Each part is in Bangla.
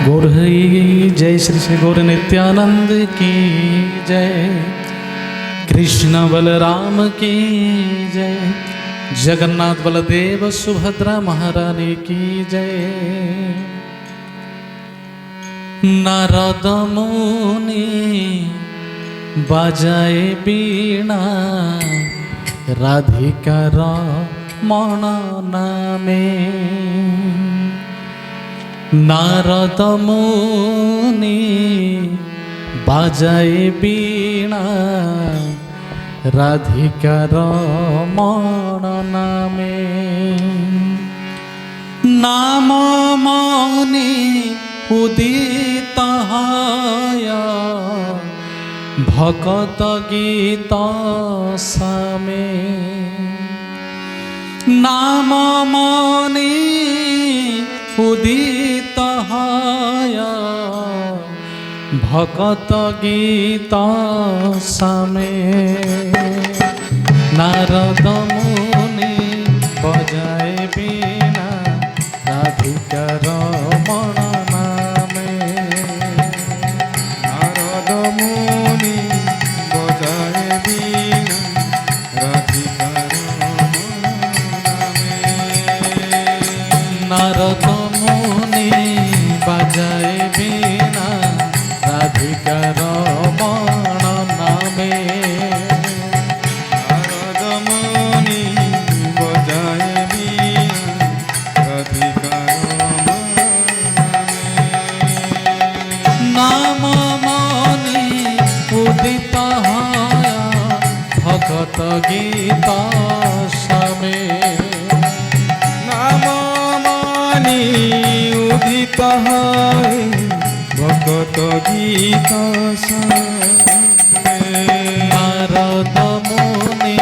गौर हरि जय श्री श्री गौर नित्यानंद की जय। कृष्ण बलराम की जय। जगन्नाथ बलदेव सुभद्रा महारानी की जय। नारद मुनि बाजाए बीणा राधिकार मन नामे। नारद मुनि बाजाए बीणा राधिकार मन नामे। नाम मनि उदित हाय भगत गीत सामे। नाम मनि उदित हाय भगत गीत सामे। नारद मुनि बजाए बीणा राधिकार मन नामे। नारद मुनि बजाए बीणा राधिकार मन नामे। नारद मुनि बजाए बीणा राधिकार मन नामे। नारद मुनि बजाए बीणा राधिकार मन नामे। नाम मनि उदित हाय भगत गीत सामे। नाम मनि उदित हाय भगत गीत सामे। नारद मुनि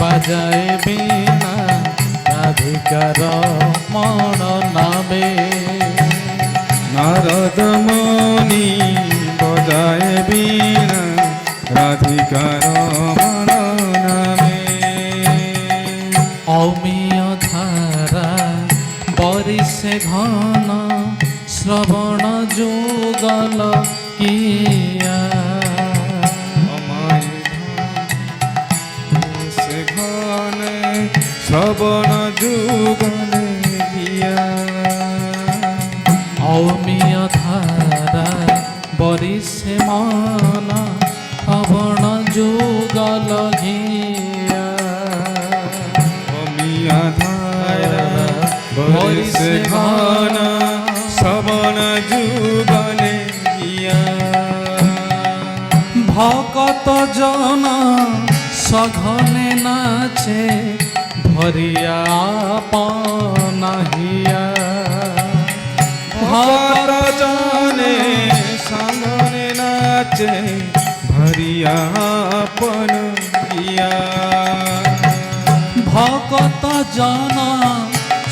बजाए बीणा राधिकार मन नामे। नारद मुनि बजाए बीणा राधिकार मन नामे। अमिय धारा बरिसे घन श्रवण जुगल किया। अमय से घन श्रवण जुगल किया। अमिय धारा बरिसे मन श्रवण जुगल घिया। अमिया धारा बरिसे घन श्रवण जुगल किया। भगत जन सघने नाचे भरिया पनहिया। भगत जने संगने नाचे भरिया पन किया। भगत जन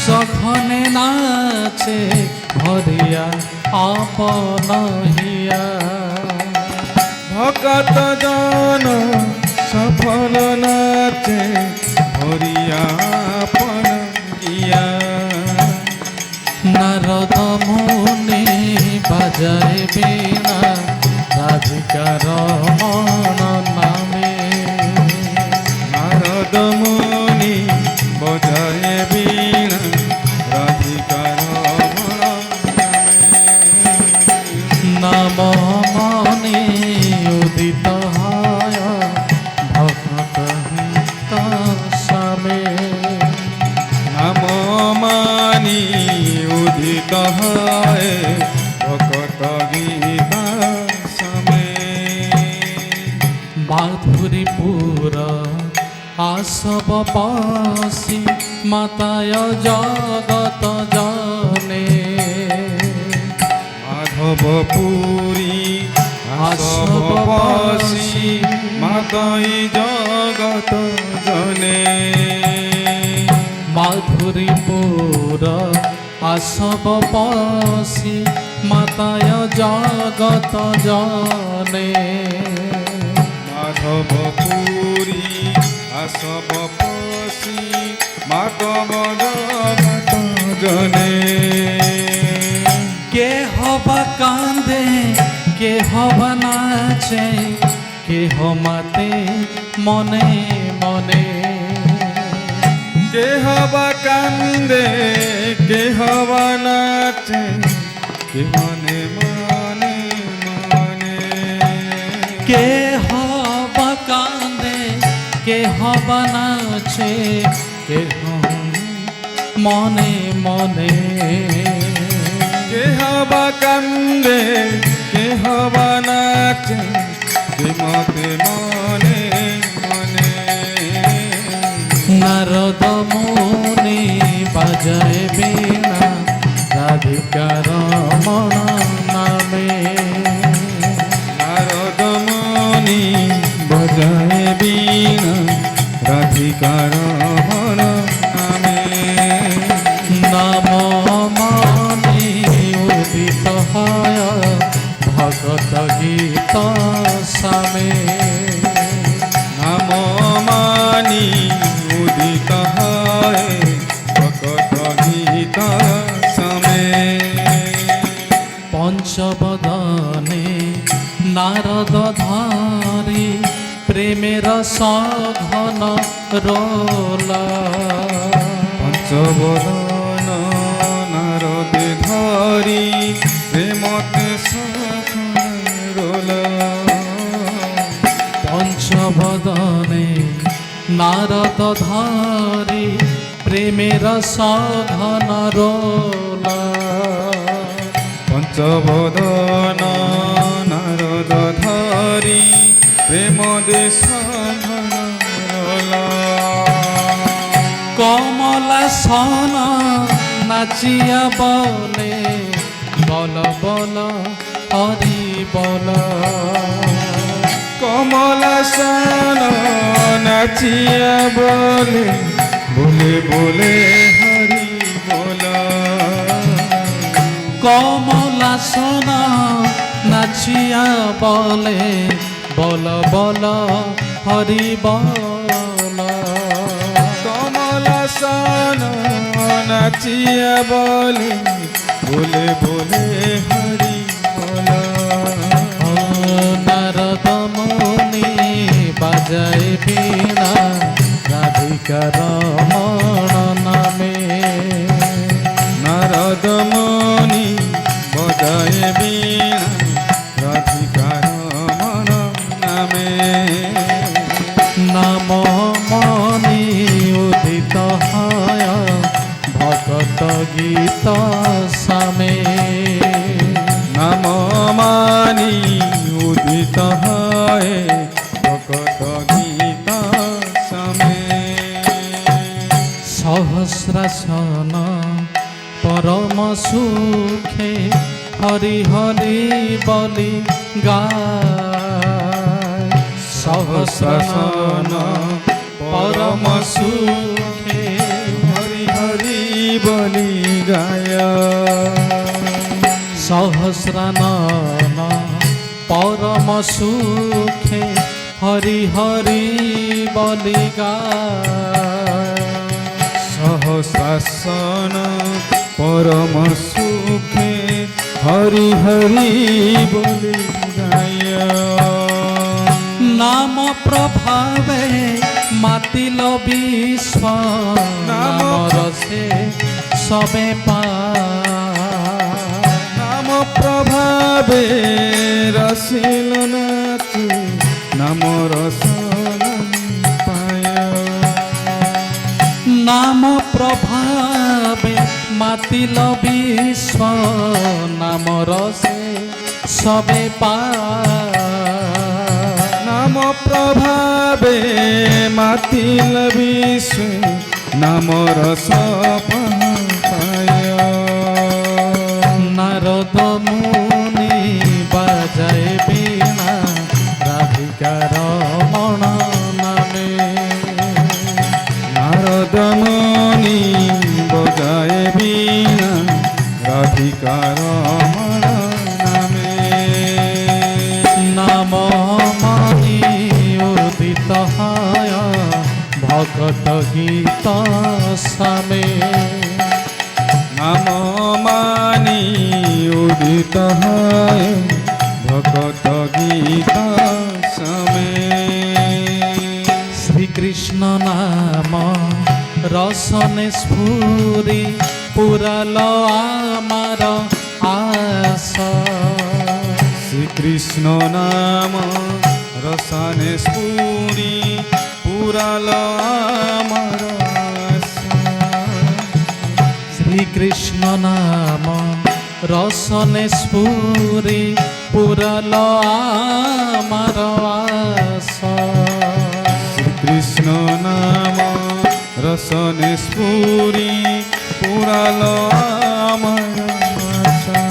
सघने नाचे भरिया आपनहिया। भगत जन सफल नाचे भरिया पन किया। नारद मुनि बजाए बीणा राधिकार मन नामे। नारद मुनि बजाए बीणा राधिकार मन नामे। नाम मनि उदित हाय भगत गीत सामे। नाम मनि उदित हाय भगत गीत सामे। माधुरीपुर आसब पासी माताय जगत जने। माधवपुरी आसब पासी माताई जगत जने। माधुरीपुर आसब पासी माताय जगत जने। माधवपुरी आसब पासी माधव जगत जने। কে হবা কান্দে কে হবা নাচে কে হমাতে মনে মনে কে হবা কান্দে কে হবা নাচে কে মনে মনে মনে কে হবা কান্দে কে হবা নাচে কে মনে মনে কে হবা কান্দে কে হবা নাচে কে মতে মনে মনে নারদ মুনি বাজায় বীণা রাধিকা রমণ নামে নারদ মুনি বজায় বীণা রাধিকা রমণ নামে নাম মনি উদিত হয় ভগত গীত সামে নাম মানি উদিত হয় ভকত গীত সমে পঞ্চবদনে নারদ ধারি প্রেমের সঘন রোলা পঞ্চবদন নারদে ধরি প্রেমতে সখন রোল পঞ্চবদনে নারদ ধারি প্রেমের সঘন রোলা পঞ্চবদন নারদ ধরি প্রেম দেশ কমলা সন নাচিয়া বলে বল বল হরি বল কমলাসন নাচিয়া বলে বলে বলে হরি বল কমলা সন নাচিয়া বলে বল বল হরি বল কমলাসন নাচিয়া বলে বলে বলে হরি বল নারদ মুনি বাজায় বীণা রাধিকা রমণ নামে নারদ মুনি বজায় বীণা রাধিকা রমণ নামে নাম মনি উদিত হয় ভগত গীত সামে নাম মানি উদিত হয় ভকত গীত সমে সহস্রাসন পরম সুখে হরি হরি বলি গায় সহস্রাসন পরম সুখে হরি হরি বলি গায় সহস্রানন পরম সুখে হরি হরি বলি গায় সহস্রাসন পরম সুখে হরি হরি বলি গায় নাম প্রভাবে মাতিল বিশ্ব নাম রসে সবে নাম প্রভাবে রসিল নাচি নাম রসন পায় নাম প্রভাবে মাতিল বিশ্ব নাম রসে সবে নাম প্রভাবে মাতিল বিশ্ব নাম রস পায় নারদ মুনি বাজায় বীণা রাধিকা রমণ নামে নারদ মুনি বজায় বীণা রাধিকা রমণ নামে নাম মনি উদিত হয় ভগত গীত সামে নাম নাম মানি উদিত হয় ভকত গীত সমে শ্রীকৃষ্ণ নাম রসনে স্ফুরি পুরাল আমার আশা শ্রীকৃষ্ণ নাম রসানে স্ফুরি পুরাল আমার আশা। শ্রীকৃষ্ণ নাম রসনে স্ফুরি পুরাল আমার আশা কৃষ্ণ নাম রসনে স্ফুরি পুরাল আমার আশা।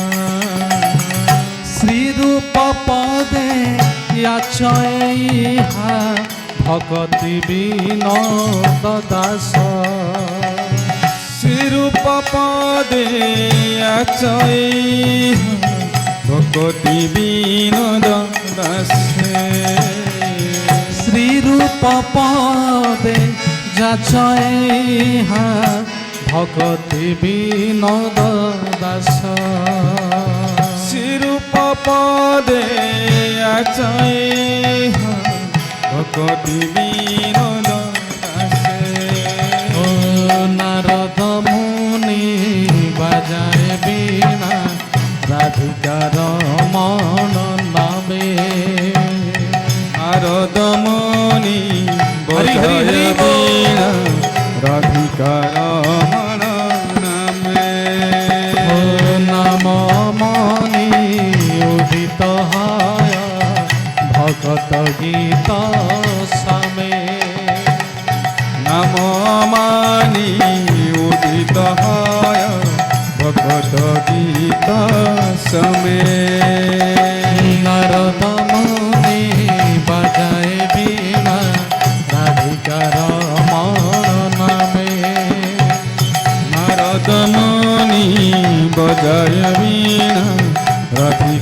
শ্রীরূপ পদে ইয়াচয়া ভগতি বিনোদ দাস শ্রীরূপ পদে আচয় ভকতি বিনোদ দাসে শ্রীরূপ পদে যাচয়া ভগতি বিনোদ দাস শ্রীরূপ পদে আচয় ভকতি বিনোদ দাসে ও নারদ মুনি বাজায় বীণা রাধিকার মন নামে নারদ মুনি হরি হরি হরি বজায় বীণা রাধিকার মন নামে ও নাম মনি উদিত হয় ভগত গীত সামে নাম মানি উদিত হয় ভগত গীত সমে নারদ মুনি বাজায় বীণা রাধিকার মন নামে নারদ মুনি বজায় বীণা রাধিকার